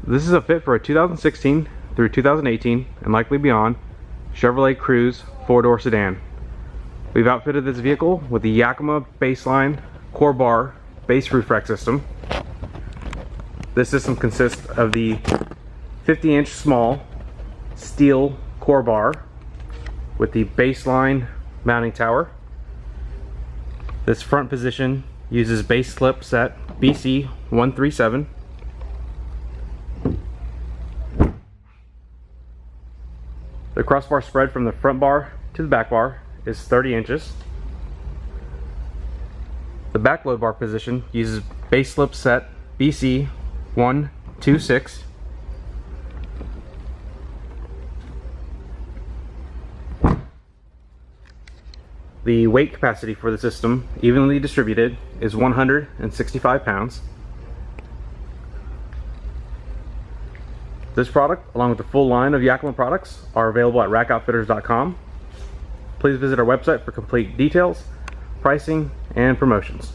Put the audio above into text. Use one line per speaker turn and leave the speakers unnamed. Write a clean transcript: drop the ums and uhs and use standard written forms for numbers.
This is a fit for a 2016 through 2018 and likely beyond Chevrolet Cruze 4-door sedan. We've outfitted this vehicle with the Yakima BaseLine Corebar base roof rack system. This system consists of the 50-inch small steel Corebar with the BaseLine mounting tower. This front position uses BaseClips set BC137. The crossbar spread from the front bar to the back bar is 30 inches. The back load bar position uses BaseClips set BC126. The weight capacity for the system, evenly distributed, is 165 pounds. This product, along with the full line of Yakima products, are available at rackoutfitters.com. Please visit our website for complete details, pricing, and promotions.